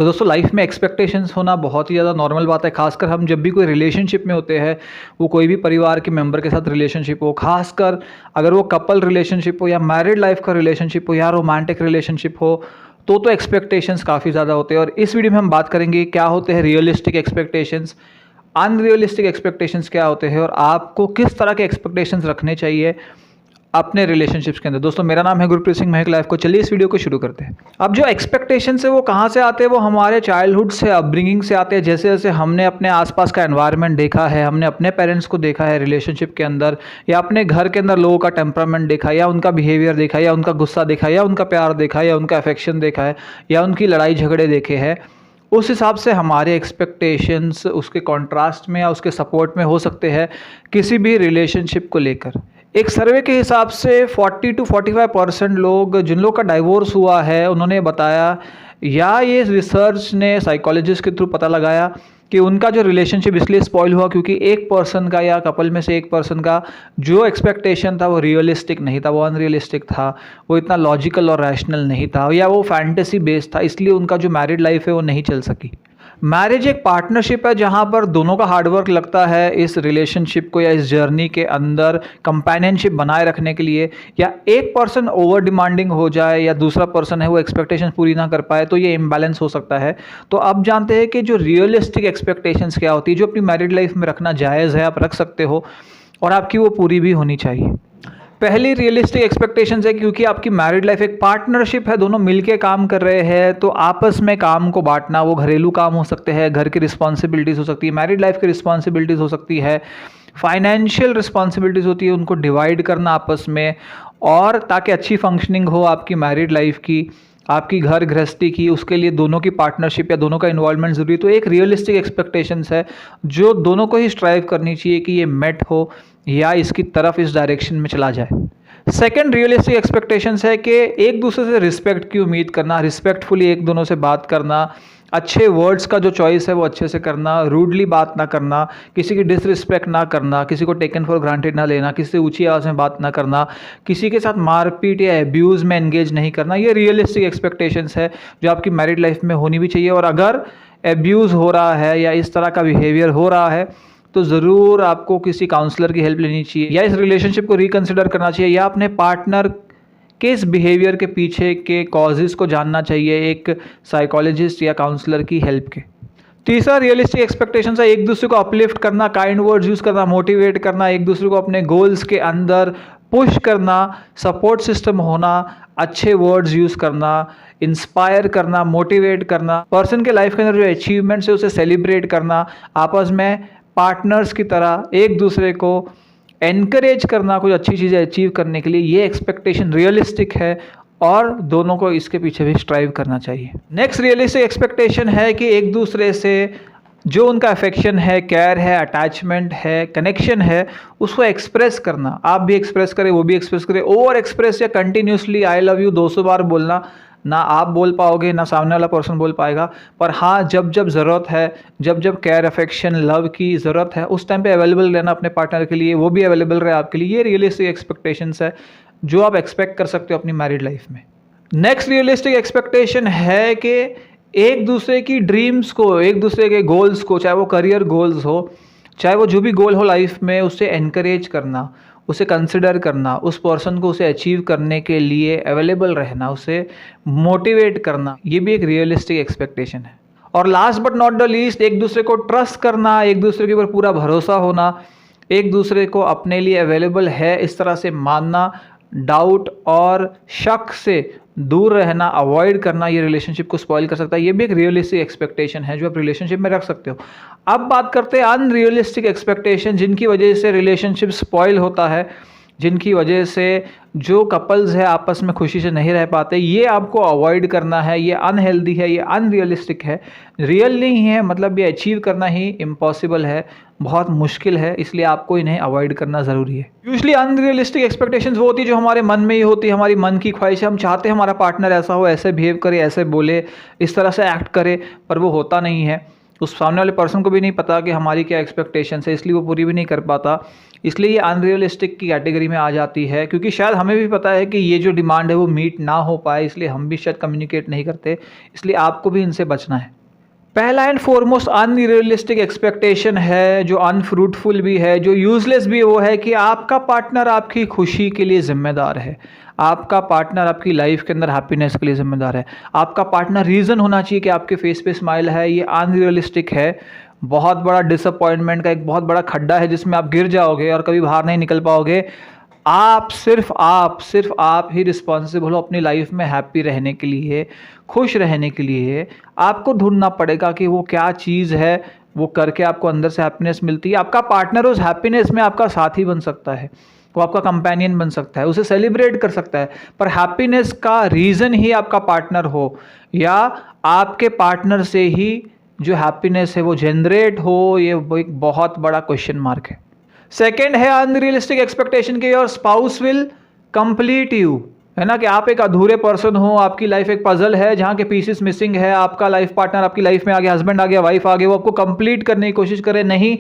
तो दोस्तों लाइफ में एक्सपेक्टेशंस होना बहुत ही ज़्यादा नॉर्मल बात है। खासकर हम जब भी कोई रिलेशनशिप में होते हैं, वो कोई भी परिवार के मेंबर के साथ रिलेशनशिप हो, खासकर अगर वो कपल रिलेशनशिप हो या मैरिड लाइफ का रिलेशनशिप हो या रोमांटिक रिलेशनशिप हो, तो एक्सपेक्टेशंस काफ़ी ज़्यादा होते हैं। और इस वीडियो में हम बात करेंगे क्या होते हैं रियलिस्टिक एक्सपेक्टेशंस, अनरियलिस्टिक एक्सपेक्टेशंस क्या होते हैं और आपको किस तरह के एक्सपेक्टेशंस रखने चाहिए अपने रिलेशनशिप्स के अंदर। दोस्तों मेरा नाम है गुरप्रीत सिंह महक लाइफ को। चलिए इस वीडियो को शुरू करते हैं। अब जो एक्सपेक्टेशंस है वो कहाँ से आते हैं? वो हमारे चाइल्डहुड से, अपब्रिंगिंग से आते हैं। जैसे जैसे हमने अपने आसपास का एनवायरनमेंट देखा है, हमने अपने पेरेंट्स को देखा है रिलेशनशिप के अंदर, या अपने घर के अंदर लोगों का टेम्परामेंट देखा, या उनका बिहेवियर देखा, या उनका गुस्सा देखा, या उनका प्यार देखा, या उनका अफेक्शन देखा है, या उनकी लड़ाई झगड़े देखे हैं, उस हिसाब से हमारे एक्सपेक्टेशंस उसके कॉन्ट्रास्ट में या उसके सपोर्ट में हो सकते हैं किसी भी रिलेशनशिप को लेकर। एक सर्वे के हिसाब से 40 to 45% लोग, जिन लोग का डाइवोर्स हुआ है, उन्होंने बताया, या ये रिसर्च ने साइकोलॉजिस्ट के थ्रू पता लगाया कि उनका जो रिलेशनशिप इसलिए स्पॉइल हुआ क्योंकि एक पर्सन का या कपल में से एक पर्सन का जो एक्सपेक्टेशन था वो रियलिस्टिक नहीं था, वो अनरियलिस्टिक था, वो इतना लॉजिकल और रैशनल नहीं था, या वो फैंटेसी बेस्ड था, इसलिए उनका जो मैरिड लाइफ है वो नहीं चल सकी। मैरिज एक पार्टनरशिप है जहाँ पर दोनों का हार्डवर्क लगता है इस रिलेशनशिप को या इस जर्नी के अंदर कंपेनियनशिप बनाए रखने के लिए। या एक पर्सन ओवर डिमांडिंग हो जाए या दूसरा पर्सन है वो एक्सपेक्टेशंस पूरी ना कर पाए, तो ये इम्बैलेंस हो सकता है। तो अब जानते हैं कि जो रियलिस्टिक एक्सपेक्टेशंस क्या होती है, जो अपनी मैरिड लाइफ में रखना जायज़ है, आप रख सकते हो और आपकी वो पूरी भी होनी चाहिए। पहली रियलिस्टिक एक्सपेक्टेशंस है क्योंकि आपकी मैरिड लाइफ एक पार्टनरशिप है, दोनों मिलके काम कर रहे हैं, तो आपस में काम को बांटना, वो घरेलू काम हो सकते हैं, घर की रिस्पॉन्सिबिलिटीज़ हो सकती है, मैरिड लाइफ की रिस्पॉन्सिबिलिटीज़ हो सकती है, फाइनेंशियल रिस्पॉन्सिबिलिटीज़ होती है, उनको डिवाइड करना आपस में, और ताकि अच्छी फंक्शनिंग हो आपकी मैरिड लाइफ की, आपकी घर गृहस्थी की, उसके लिए दोनों की पार्टनरशिप या दोनों का इन्वॉल्वमेंट ज़रूरी। तो एक रियलिस्टिक एक्सपेक्टेशंस है जो दोनों को ही स्ट्राइव करनी चाहिए कि ये मेट हो या इसकी तरफ इस डायरेक्शन में चला जाए। सेकेंड रियलिस्टिक एक्सपेक्टेशंस है कि एक दूसरे से रिस्पेक्ट की उम्मीद करना, रिस्पेक्टफुली एक दोनों से बात करना, अच्छे वर्ड्स का जो चॉइस है वो अच्छे से करना, रूडली बात ना करना, किसी की डिसरिस्पेक्ट ना करना, किसी को टेकन फॉर ग्रांटेड ना लेना, किसी से ऊंची आवाज़ में बात ना करना, किसी के साथ मारपीट या एब्यूज़ में एंगेज नहीं करना। ये रियलिस्टिक एक्सपेक्टेशंस है जो आपकी मैरिड लाइफ में होनी भी चाहिए। और अगर एब्यूज़ हो रहा है या इस तरह का बिहेवियर हो रहा है तो ज़रूर आपको किसी काउंसलर की हेल्प लेनी चाहिए, या इस रिलेशनशिप को रिकन्सिडर करना चाहिए, या अपने पार्टनर के इस बिहेवियर के पीछे के कॉजेज़ को जानना चाहिए एक साइकोलॉजिस्ट या काउंसलर की हेल्प के। तीसरा रियलिस्टिक एक्सपेक्टेशंस है एक दूसरे को अपलिफ्ट करना, काइंड वर्ड्स यूज़ करना, मोटिवेट करना, एक दूसरे को अपने गोल्स के अंदर पुश करना, सपोर्ट सिस्टम होना, अच्छे वर्ड्स यूज़ करना, इंस्पायर करना, मोटिवेट करना, पर्सन के लाइफ के अंदर जो अचीवमेंट्स है उसे सेलिब्रेट करना, आपस में पार्टनर्स की तरह एक दूसरे को एनकरेज करना कुछ अच्छी चीज़ें अचीव करने के लिए। ये एक्सपेक्टेशन रियलिस्टिक है और दोनों को इसके पीछे भी स्ट्राइव करना चाहिए। नेक्स्ट रियलिस्टिक एक्सपेक्टेशन है कि एक दूसरे से जो उनका अफेक्शन है, केयर है, अटैचमेंट है, कनेक्शन है, उसको एक्सप्रेस करना। आप भी एक्सप्रेस करें, वो भी एक्सप्रेस करें। ओवर एक्सप्रेस या कंटिन्यूसली आई लव यू 200 बार बोलना, ना आप बोल पाओगे ना सामने वाला पर्सन बोल पाएगा, पर हाँ जब जब ज़रूरत है, जब जब केयर, अफेक्शन, लव की ज़रूरत है, उस टाइम पे अवेलेबल रहना अपने पार्टनर के लिए, वो भी अवेलेबल रहे आपके लिए। ये रियलिस्टिक एक्सपेक्टेशंस है जो आप एक्सपेक्ट कर सकते हो अपनी मैरिड लाइफ में। नेक्स्ट रियलिस्टिक एक्सपेक्टेशन है कि एक दूसरे की ड्रीम्स को, एक दूसरे के गोल्स को, चाहे वो करियर गोल्स हो, चाहे वो जो भी गोल हो लाइफ में, उससे एनकरेज करना, उसे कंसिडर करना, उस पर्सन को उसे अचीव करने के लिए अवेलेबल रहना, उसे मोटिवेट करना, ये भी एक रियलिस्टिक एक्सपेक्टेशन है। और last but not the least, एक दूसरे को ट्रस्ट करना, एक दूसरे के ऊपर पूरा भरोसा होना, एक दूसरे को अपने लिए अवेलेबल है इस तरह से मानना, डाउट और शक से दूर रहना, अवॉइड करना, ये रिलेशनशिप को स्पॉइल कर सकता है। ये भी एक रियलिस्टिक एक्सपेक्टेशन है जो आप रिलेशनशिप में रख सकते हो। अब बात करते हैं अनरियलिस्टिक एक्सपेक्टेशन, जिनकी वजह से रिलेशनशिप स्पॉइल होता है, जिनकी वजह से जो कपल्स है आपस में खुशी से नहीं रह पाते। ये आपको अवॉइड करना है, ये अनहेल्दी है, ये अनरियलिस्टिक है, रियल नहीं है, मतलब ये अचीव करना ही इम्पॉसिबल है, बहुत मुश्किल है, इसलिए आपको इन्हें अवॉइड करना ज़रूरी है। यूजुअली अनरियलिस्टिक एक्सपेक्टेशंस वो होती है जो हमारे मन में ही होती है, हमारी मन की ख्वाहिश है, हम चाहते हैं हमारा पार्टनर ऐसा हो, ऐसे बिहेव करे, ऐसे बोले, इस तरह से एक्ट करे, पर वो होता नहीं है। तो सामने वाले पर्सन को भी नहीं पता कि हमारी क्या एक्सपेक्टेशंस है, इसलिए वो पूरी भी नहीं कर पाता। इसलिए ये अनरियलिस्टिक की कैटेगरी में आ जाती है, क्योंकि शायद हमें भी पता है कि ये जो डिमांड है वो मीट ना हो पाए, इसलिए हम भी शायद कम्युनिकेट नहीं करते। इसलिए आपको भी इनसे बचना है। पहला एंड फॉरमोस्ट अनरियलिस्टिक एक्सपेक्टेशन है, जो अनफ्रूटफुल भी है, जो यूजलेस भी, वो है कि आपका पार्टनर आपकी खुशी के लिए जिम्मेदार है। आपका पार्टनर आपकी लाइफ के अंदर हैप्पीनेस के लिए जिम्मेदार है। आपका पार्टनर रीज़न होना चाहिए कि आपके फेस पे स्माइल है। ये अनरियलिस्टिक है। बहुत बड़ा डिसअपॉइंटमेंट का एक बहुत बड़ा खड्डा है जिसमें आप गिर जाओगे और कभी बाहर नहीं निकल पाओगे। सिर्फ आप ही रिस्पॉन्सिबल हो अपनी लाइफ में हैप्पी रहने के लिए, खुश रहने के लिए। आपको ढूंढना पड़ेगा कि वो क्या चीज़ है, वो करके आपको अंदर से हैप्पीनेस मिलती है। आपका पार्टनर उस हैप्पीनेस में आपका साथी बन सकता है, वो आपका कंपेनियन बन सकता है, उसे सेलिब्रेट कर सकता है, पर हैप्पीनेस का रीज़न ही आपका पार्टनर हो, या आपके पार्टनर से ही जो हैप्पीनेस है वो जनरेट हो, ये एक बहुत बड़ा क्वेश्चन मार्क है। सेकेंड है अनरियलिस्टिक एक्सपेक्टेशन कि your spouse will complete you, है ना, कि आप एक अधूरे पर्सन हो, आपकी लाइफ एक पजल है जहाँ के पीसेस मिसिंग है, आपका लाइफ पार्टनर आपकी लाइफ में आ गया, हस्बैंड आ गया, वाइफ आ गया, वो आपको कंप्लीट करने की कोशिश करे। नहीं,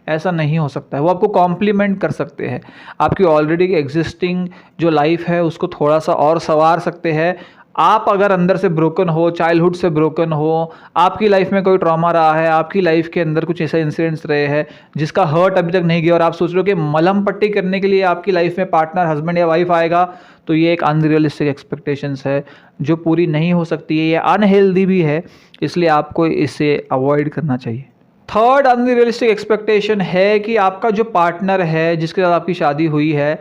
ऐसा नहीं हो सकता है। वो आपको कॉम्प्लीमेंट कर सकते हैं, आपकी ऑलरेडी एग्जिस्टिंग जो लाइफ है उसको थोड़ा सा और संवार सकते हैं। आप अगर अंदर से ब्रोकन हो, चाइल्डहुड से ब्रोकन हो, आपकी लाइफ में कोई ट्रॉमा रहा है, आपकी लाइफ के अंदर कुछ ऐसे इंसिडेंट्स रहे हैं जिसका हर्ट अभी तक नहीं गया, और आप सोच रहे हो कि मलहम पट्टी करने के लिए आपकी लाइफ में पार्टनर, हस्बैंड या वाइफ आएगा, तो ये एक अनरियलिस्टिक एक्सपेक्टेशंस है जो पूरी नहीं हो सकती है। ये अनहेल्दी भी है, इसलिए आपको इसे अवॉइड करना चाहिए। थर्ड अनरियलिस्टिक एक्सपेक्टेशन है कि आपका जो पार्टनर है जिसके साथ आपकी शादी हुई है,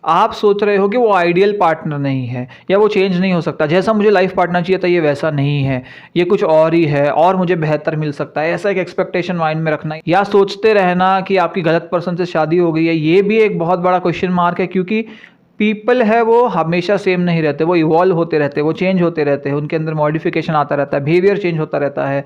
आप सोच रहे हो कि वो आइडियल पार्टनर नहीं है, या वो चेंज नहीं हो सकता, जैसा मुझे लाइफ पार्टनर चाहिए था ये वैसा नहीं है, ये कुछ और ही है और मुझे बेहतर मिल सकता है, ऐसा एक एक्सपेक्टेशन माइंड में रखना, या सोचते रहना कि आपकी गलत पर्सन से शादी हो गई है। ये भी एक बहुत बड़ा क्वेश्चन मार्क है, क्योंकि पीपल है वो हमेशा सेम नहीं रहते, वो इवॉल्व होते रहते हैं, वो चेंज होते रहते हैं, उनके अंदर मॉडिफिकेशन आता रहता है, बिहेवियर चेंज होता रहता है,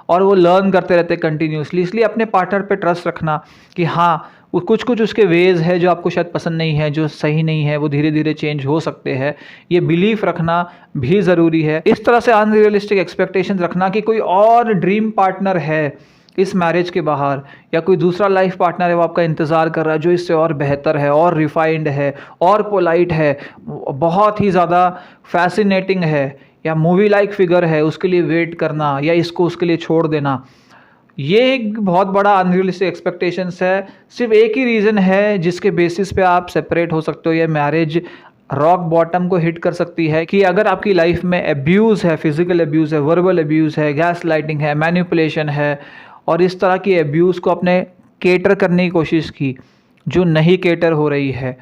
और वो लर्न करते रहते हैं कंटिन्यूसली। इसलिए अपने पार्टनर पे ट्रस्ट रखना कि हाँ, वो कुछ उसके वेज है जो आपको शायद पसंद नहीं है, जो सही नहीं है, वो धीरे धीरे चेंज हो सकते हैं। ये बिलीफ रखना भी ज़रूरी है। इस तरह से अनरियलिस्टिक एक्सपेक्टेशंस रखना कि कोई और ड्रीम पार्टनर है इस मैरिज के बाहर, या कोई दूसरा लाइफ पार्टनर है वो आपका इंतज़ार कर रहा है जो इससे और बेहतर है, और रिफाइंड है, और पोलाइट है, बहुत ही ज़्यादा फैसिनेटिंग है, या मूवी लाइक फिगर है, उसके लिए वेट करना या इसको उसके लिए छोड़ देना, ये एक बहुत बड़ा अनरियलिस्टिक एक्सपेक्टेशंस है। सिर्फ एक ही रीज़न है जिसके बेसिस पे आप सेपरेट हो सकते हो। ये मैरिज रॉक बॉटम को हिट कर सकती है कि अगर आपकी लाइफ में एब्यूज़ है, फिजिकल एब्यूज़ है, वर्बल एब्यूज़ है, गैस लाइटिंग है, मैनिपुलेशन है, और इस तरह की एब्यूज़ को आपने केटर करने की कोशिश की जो नहीं केटर हो रही है,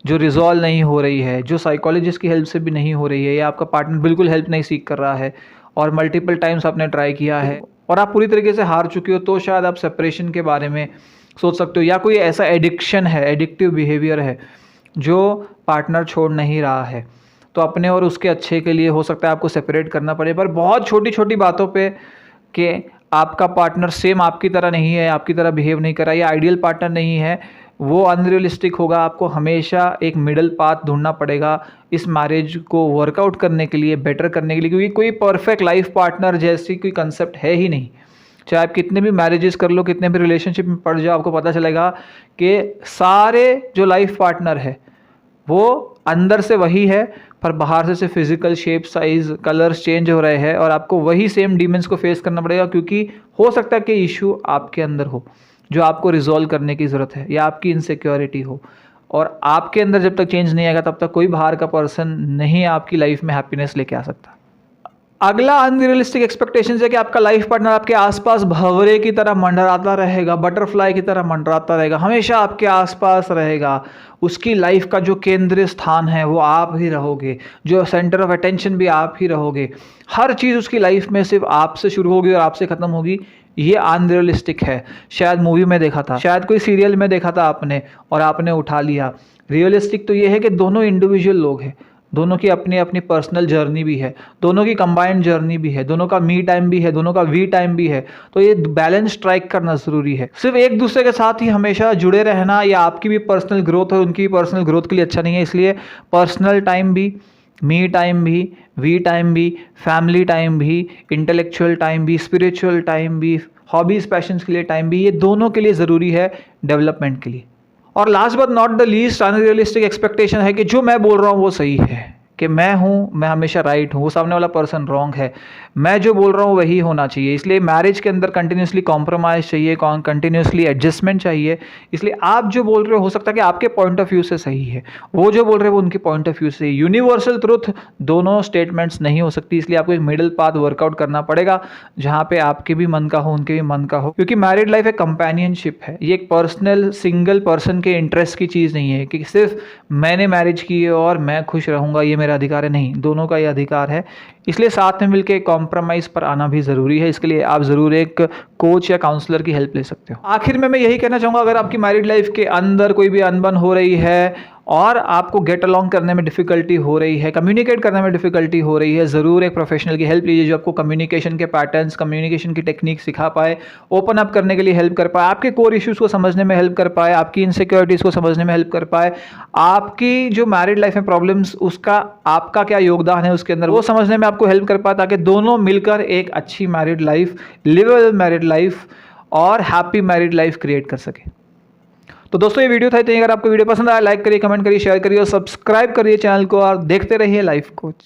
जो रिजॉल्व नहीं हो रही है, जो साइकोलॉजिस्ट की हेल्प से भी नहीं हो रही है, या आपका पार्टनर बिल्कुल हेल्प नहीं सीख कर रहा है, और मल्टीपल टाइम्स आपने ट्राई किया है और आप पूरी तरीके से हार चुके हो, तो शायद आप सेपरेशन के बारे में सोच सकते हो। या कोई ऐसा एडिक्शन है, एडिक्टिव बिहेवियर है जो पार्टनर छोड़ नहीं रहा है, तो अपने और उसके अच्छे के लिए हो सकता है आपको सेपरेट करना पड़े। पर बहुत छोटी छोटी बातों पे कि आपका पार्टनर सेम आपकी तरह नहीं है, आपकी तरह बिहेव नहीं कर रहा, या आइडियल पार्टनर नहीं है, वो अनरियलिस्टिक होगा। आपको हमेशा एक मिडल पाथ ढूंढना पड़ेगा इस मैरिज को वर्कआउट करने के लिए, बेटर करने के लिए, क्योंकि कोई परफेक्ट लाइफ पार्टनर जैसी कोई कंसेप्ट है ही नहीं। चाहे आप कितने भी मैरिजेस कर लो, कितने भी रिलेशनशिप में पड़ जाओ, आपको पता चलेगा कि सारे जो लाइफ पार्टनर है वो अंदर से वही है, पर बाहर से physical shape, size, colours change हो रहे हैं, और आपको वही सेम डीमंस को फेस करना पड़ेगा, क्योंकि हो सकता है कि इशू आपके अंदर हो जो आपको रिजॉल्व करने की ज़रूरत है, या आपकी इनसिक्योरिटी हो, और आपके अंदर जब तक चेंज नहीं आएगा तब तक कोई बाहर का पर्सन नहीं आपकी लाइफ में हैप्पीनेस लेके आ सकता। अगला अनरियलिस्टिक एक्सपेक्टेशन है कि आपका लाइफ पार्टनर आपके आसपास भंवरे की तरह मंडराता रहेगा, बटरफ्लाई की तरह मंडराता रहेगा, हमेशा आपके आसपास रहेगा, उसकी लाइफ का जो केंद्रीय स्थान है वो आप ही रहोगे, जो सेंटर ऑफ अटेंशन भी आप ही रहोगे, हर चीज़ उसकी लाइफ में सिर्फ आपसे शुरू होगी और आपसे ख़त्म होगी। ये अनरियलिस्टिक है। शायद मूवी में देखा था, शायद कोई सीरियल में देखा था आपने और आपने उठा लिया। रियलिस्टिक तो ये है कि दोनों इंडिविजुअल लोग हैं, दोनों की अपनी अपनी पर्सनल जर्नी भी है, दोनों की कंबाइंड जर्नी भी है, दोनों का मी टाइम भी है, दोनों का वी टाइम भी है। तो ये बैलेंस स्ट्राइक करना ज़रूरी है। सिर्फ एक दूसरे के साथ ही हमेशा जुड़े रहना, या आपकी भी पर्सनल ग्रोथ हो, उनकी पर्सनल ग्रोथ के लिए अच्छा नहीं है। इसलिए पर्सनल टाइम भी, मी टाइम भी, वी टाइम भी, फैमिली टाइम भी, इंटेलेक्चुअल टाइम भी, स्पिरिचुअल टाइम भी, हॉबीज़ पैशंस के लिए टाइम भी, ये दोनों के लिए ज़रूरी है डेवलपमेंट के लिए। और last but not the least unrealistic expectation है कि जो मैं बोल रहा हूँ वो सही है, कि मैं हूँ, मैं हमेशा राइट हूँ, वो सामने वाला पर्सन रॉन्ग है, मैं जो बोल रहा हूँ वही होना चाहिए। इसलिए मैरिज के अंदर कंटिन्यूसली कॉम्प्रोमाइज़ चाहिए, कंटिन्यूसली एडजस्टमेंट चाहिए। इसलिए आप जो बोल रहे हो सकता है कि आपके पॉइंट ऑफ व्यू से सही है, वो जो बोल रहे हैं वो उनके पॉइंट ऑफ व्यू से। यूनिवर्सल ट्रुथ दोनों स्टेटमेंट्स नहीं हो सकती, इसलिए आपको एक मिडिल पाथ वर्कआउट करना पड़ेगा जहाँ पे आपके भी मन का हो, उनके भी मन का हो। क्योंकि मैरिड लाइफ एक कंपेनियनशिप है, ये एक पर्सनल सिंगल पर्सन के इंटरेस्ट की चीज़ नहीं है कि सिर्फ मैंने मैरिज की है और मैं खुश रहूँगा, ये मेरा अधिकार है। नहीं, दोनों का ये अधिकार है। इसलिए साथ में मिलकर कॉम्प्रोमाइज़ पर आना भी ज़रूरी है। इसके लिए आप ज़रूर एक कोच या काउंसलर की हेल्प ले सकते हो। आखिर में मैं यही कहना चाहूँगा, अगर आपकी मैरिड लाइफ के अंदर कोई भी अनबन हो रही है और आपको गेट अलॉन्ग करने में डिफ़िकल्टी हो रही है, कम्युनिकेट करने में डिफ़िकल्टी हो रही है, ज़रूर एक प्रोफेशनल की हेल्प लीजिए जो आपको कम्युनिकेशन के पैटर्न्स, कम्युनिकेशन की टेक्निक सिखा पाए, ओपन अप करने के लिए हेल्प कर पाए, आपके कोर इश्यूज़ को समझने में हेल्प कर पाए, आपकी इनसिक्योरिटीज़ को समझने में हेल्प कर पाए, आपकी जो मैरिड लाइफ में प्रॉब्लम्स, उसका आपका क्या योगदान है उसके अंदर, वो समझने में आपको हेल्प कर पाए, ताकि दोनों मिलकर एक अच्छी married life, livable married life और हैप्पी मैरिड लाइफ क्रिएट कर सके। तो दोस्तों ये वीडियो था, तो अगर आपको वीडियो पसंद आया लाइक करिए, कमेंट करिए, शेयर करिए और सब्सक्राइब करिए चैनल को और देखते रहिए लाइफ कोच।